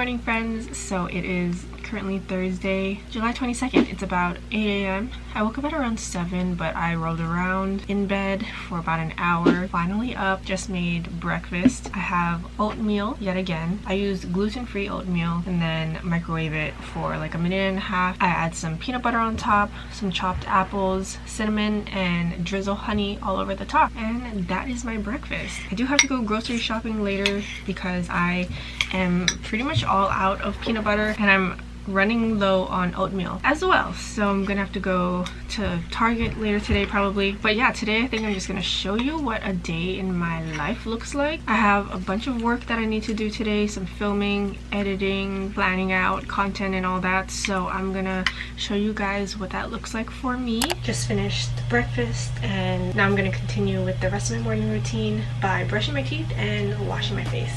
morning, friends. So it is currently Thursday, July 22nd. It's about 8 a.m. I woke up at around 7, but I rolled around in bed for about an hour. Finally up, just made breakfast. I have oatmeal yet again. I use gluten-free oatmeal and then microwave it for like a minute and a half. I add some peanut butter on top, some chopped apples, cinnamon, and drizzle honey all over the top. And that is my breakfast. I do have to go grocery shopping later because I am pretty much all out of peanut butter and I'm running low on oatmeal as well, so I'm gonna have to go to Target later today probably. But yeah, today I think I'm just gonna show you what a day in my life looks like. I have a bunch of work that I need to do today, some filming, editing, planning out content and all that, so I'm gonna show you guys what that looks like for me. Just finished breakfast and now I'm gonna continue with the rest of my morning routine by brushing my teeth and washing my face.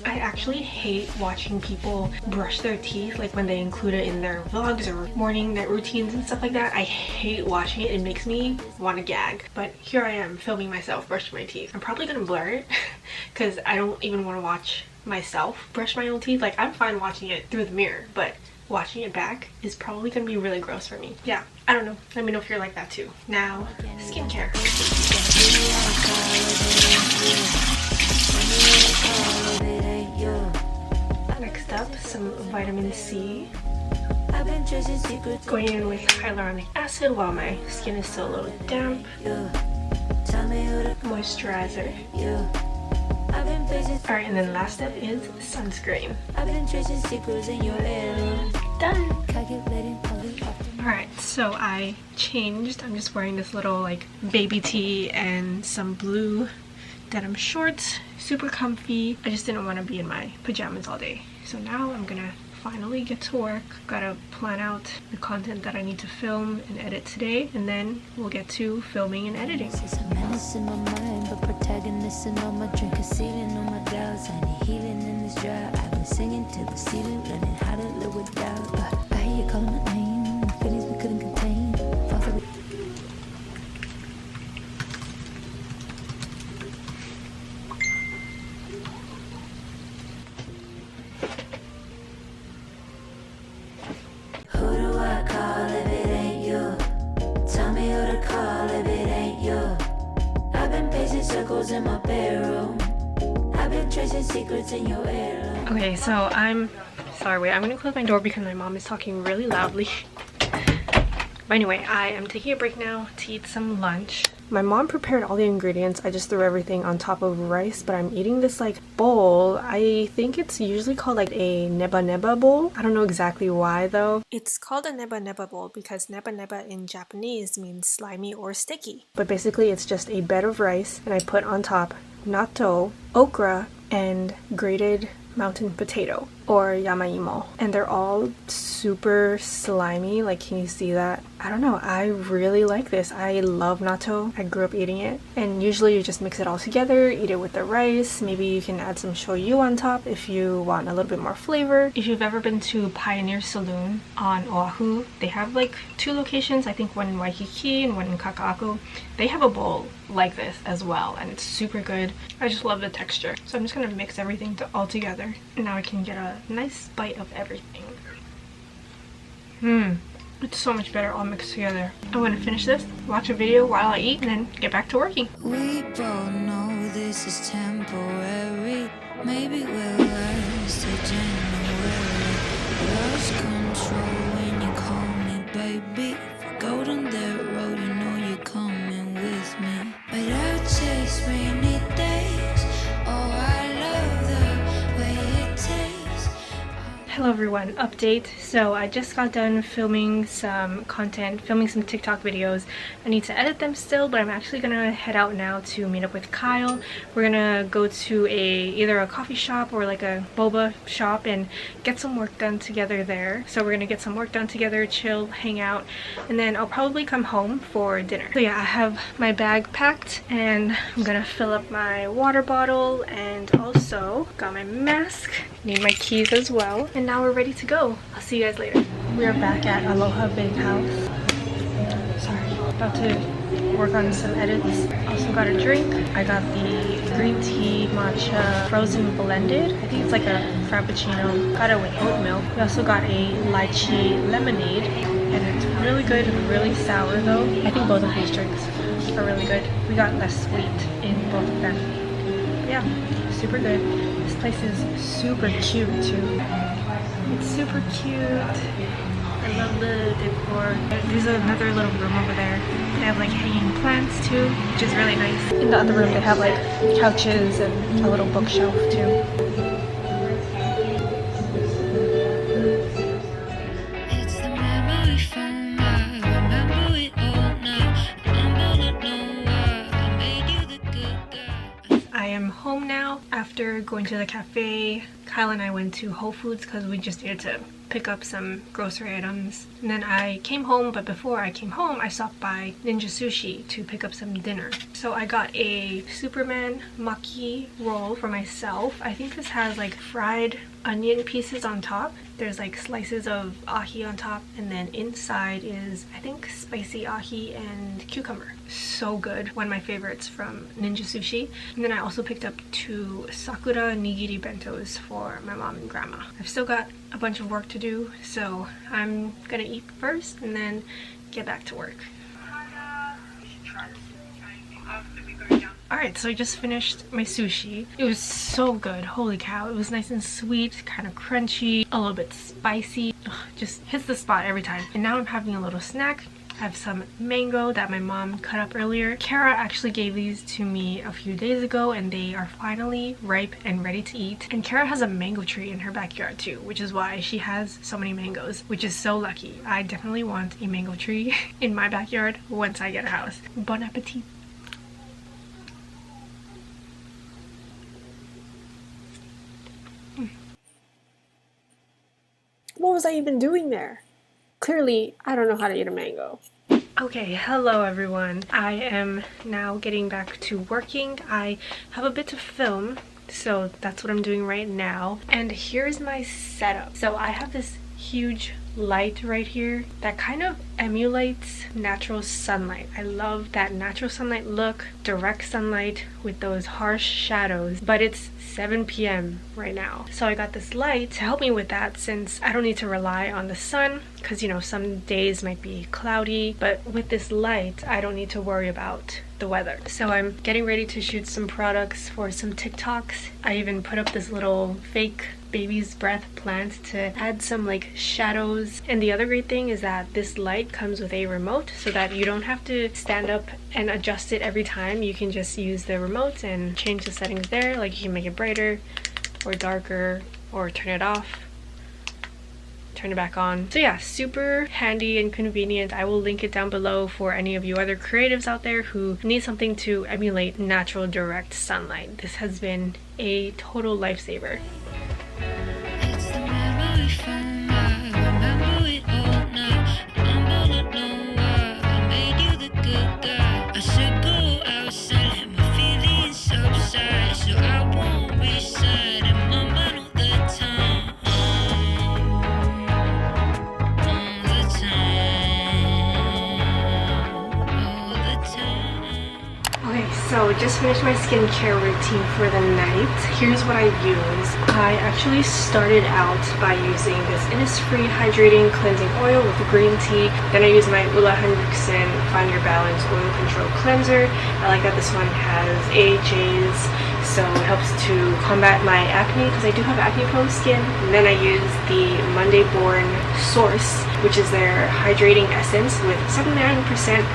I actually hate watching people brush their teeth, like when they include it in their vlogs or morning night routines and stuff like that. I hate watching it. It makes me want to gag. But here I am filming myself brushing my teeth. I'm probably gonna blur it because I don't even want to watch myself brush my own teeth. Like, I'm fine watching it through the mirror, but watching it back is probably gonna be really gross for me. Yeah, I don't know. Let me know if you're like that too. Now, skincare. Next up, some vitamin C. Going in with hyaluronic acid while my skin is still a little damp. Moisturizer. Alright, and then last step is sunscreen. Done! Alright, so I changed. I'm just wearing this little like baby tee and some blue denim shorts. Super comfy. I just didn't want to be in my pajamas all day. So now I'm gonna finally get to work. Gotta plan out the content that I need to film and edit today, and then we'll get to filming and editing. In my bedroom, I've been tracing secrets in your heirloom. Okay, so I'm sorry, wait, I'm gonna close my door because my mom is talking really loudly. But anyway, I am taking a break now to eat some lunch. My mom prepared all the ingredients. I just threw everything on top of rice, but I'm eating this like bowl. I think it's usually called like a neba neba bowl. I don't know exactly why though. It's called a neba neba bowl because neba neba in Japanese means slimy or sticky. But basically it's just a bed of rice and I put on top natto, okra, and grated mountain potato or yamaimo, and they're all super slimy. Like, can you see that? I don't know, I really like this. I love natto. I grew up eating it, and usually you just mix it all together, eat it with the rice. Maybe you can add some shoyu on top if you want a little bit more flavor. If you've ever been to Pioneer Saloon on Oahu, they have like 2 locations, I think one in Waikiki and one in Kaka'ako. They have a bowl like this as well, and it's super good. I just love the texture. So I'm just gonna mix everything all together, and now I can get a nice bite of everything. It's so much better all mixed together. I'm gonna finish this, watch a video while I eat, and then get back to working. We both know this is temporary. Maybe we'll learn to January. Lost control when you call me baby. If we go down that road, you know you're coming with me. But I chase rainy days. Oh, I love the way it tastes. Hello everyone, update. So I just got done filming some content, filming some TikTok videos. I need to edit them still, but I'm actually gonna head out now to meet up with Kyle. We're gonna go to either a coffee shop or like a boba shop and get some work done together there. So we're gonna get some work done together, chill, hang out, and then I'll probably come home for dinner. So yeah, I have my bag packed and I'm gonna fill up my water bottle, and also got my mask, need my keys as well, and now we're ready to go. I'll see you guys later. We are back at Aloha Big House. Sorry, about to work on some edits. Also got a drink. I got the green tea, matcha, frozen blended. I think it's like a frappuccino. Got it with oat milk. We also got a lychee lemonade, and it's really good, really sour though. I think both of these drinks are really good. We got less sweet in both of them. But yeah, super good. This place is super cute too. It's super cute. I love the decor. There's another little room over there. They have like hanging plants too, which is really nice. In the other room they have like couches and a little bookshelf too. It's the memory foam. I remember it all now. I'm gonna know why I made you the good guy. I am home now after going to the cafe. Kyle and I went to Whole Foods because we just needed to pick up some grocery items. And then I came home, but before I came home, I stopped by Ninja Sushi to pick up some dinner. So I got a Superman maki roll for myself. I think this has like fried onion pieces on top. There's like slices of ahi on top, and then inside is I think spicy ahi and cucumber. So good. One of my favorites from Ninja Sushi. And then I also picked up 2 sakura nigiri bentos for my mom and grandma. I've still got a bunch of work to do, so I'm gonna eat first and then get back to work. Alright, so I just finished my sushi. It was so good. Holy cow. It was nice and sweet, kind of crunchy, a little bit spicy. Ugh, just hits the spot every time. And now I'm having a little snack. I have some mango that my mom cut up earlier. Kara actually gave these to me a few days ago, and they are finally ripe and ready to eat. And Kara has a mango tree in her backyard too, which is why she has so many mangoes, which is so lucky. I definitely want a mango tree in my backyard once I get a house. Bon appetit! What was I even doing there? Clearly, I don't know how to eat a mango. Okay, hello everyone. I am now getting back to working. I have a bit to film, so that's what I'm doing right now. And here's my setup. So I have this huge light right here that kind of emulates natural sunlight. I love that natural sunlight look, direct sunlight with those harsh shadows, but it's 7 p.m. right now. So I got this light to help me with that, since I don't need to rely on the sun, because you know, some days might be cloudy, but with this light I don't need to worry about the weather. So I'm getting ready to shoot some products for some TikToks. I even put up this little fake baby's breath plant to add some like shadows. And the other great thing is that this light comes with a remote, so that you don't have to stand up and adjust it every time. You can just use the remote and change the settings there. Like you can make it brighter or darker, or turn it off, turn it back on. So yeah, super handy and convenient. I will link it down below for any of you other creatives out there who need something to emulate natural direct sunlight. This has been a total lifesaver. It's the memory foam. I remember it all now. I'm gonna know why I made you the good guy. I should go outside, let my feelings subside, so I won't be sad in my mind all the time. All the time. Okay, so just finished my skincare routine for the night. Here's what I use. I actually started out by using this Innisfree Hydrating Cleansing Oil with the green tea. Then I used my Ulla Henriksen Find Your Balance Oil Control Cleanser. I like that this one has AHAs, so it helps to combat my acne, because I do have acne prone skin. And then I used the Monday Born Source, which is their hydrating essence with 79%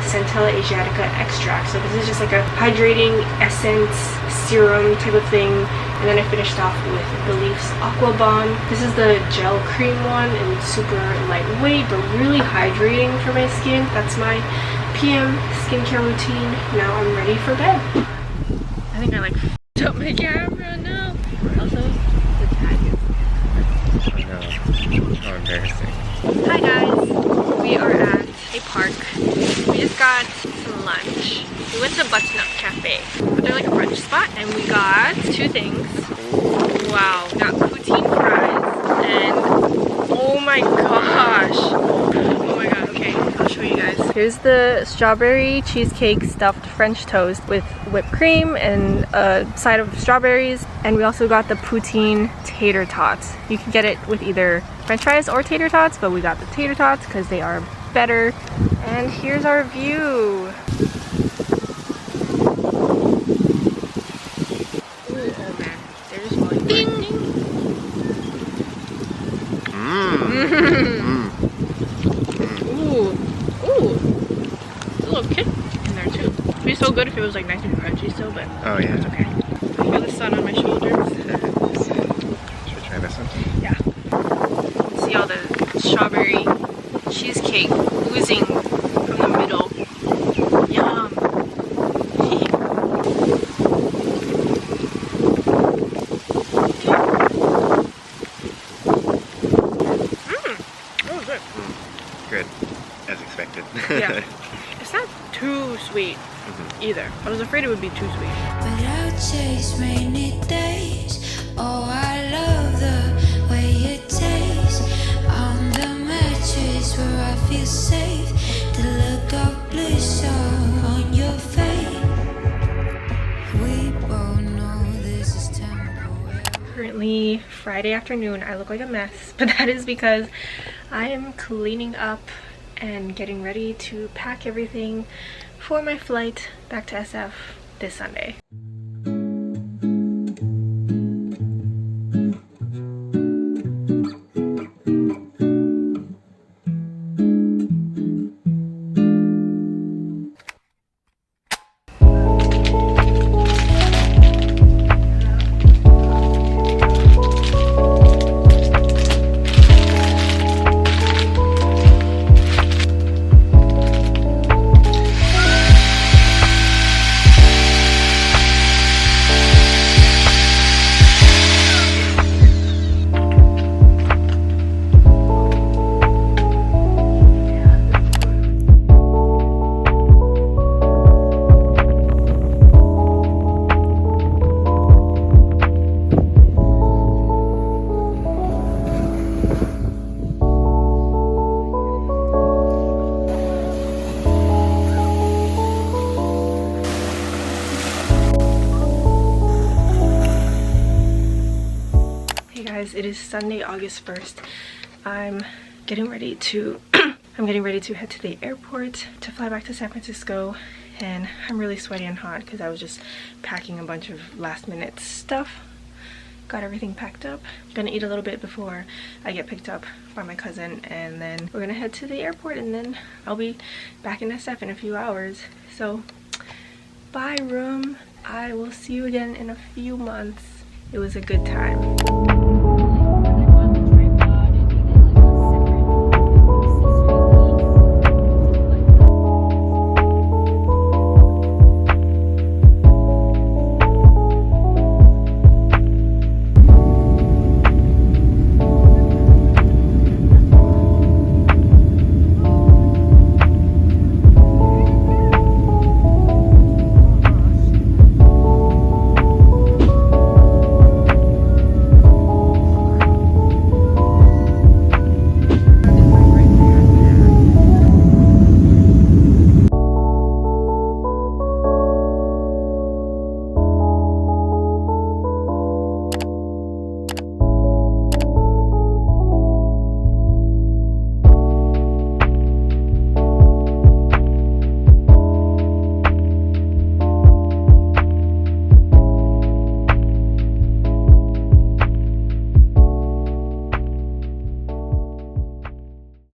Centella Asiatica extract. So this is just like a hydrating essence serum type of thing. And then I finished off with Belief's Aqua Bomb. This is the gel cream one, and it's super lightweight but really hydrating for my skin. That's my PM skincare routine. Now I'm ready for bed. I think I like f***ed up my camera now. Also, the tag is... Oh no, how embarrassing. Hi guys, we are at a park. We just got some lunch. We went to Button-Up Cafe, but they're like a brunch spot, and we got 2 things. Wow, we got poutine fries, and oh my gosh. Oh my god, okay, I'll show you guys. Here's the strawberry cheesecake stuffed French toast with whipped cream and a side of strawberries. And we also got the poutine tater tots. You can get it with either French fries or tater tots, but we got the tater tots because they are better. And here's our view. Ooh, oh man, they're just falling. Ding! Ooh, a little kick in there too. It'd be so good if it was like nice and crunchy still, but oh yeah, it's okay. I feel the sun on my shoulders. Should we try this one? Yeah. See all the strawberry cheesecake oozing from the middle. Yum. Oh, good. Good, as expected. Yeah. It's not too sweet either. I was afraid it would be too sweet. But I'll chase rainy days. Oh, I love the way it tastes on the mattress where I feel safe. The look of bliss on your face. We both know this is temporary. Currently Friday afternoon. I look like a mess, but that is because I am cleaning up and getting ready to pack everything for my flight back to SF this Sunday. It is Sunday, August 1st. I'm getting ready to head to the airport to fly back to San Francisco, and I'm really sweaty and hot because I was just packing a bunch of last minute stuff. Got everything packed up. Gonna eat a little bit before I get picked up by my cousin, and then we're gonna head to the airport, and then I'll be back in SF in a few hours. So bye room. I will see you again in a few months. It was a good time.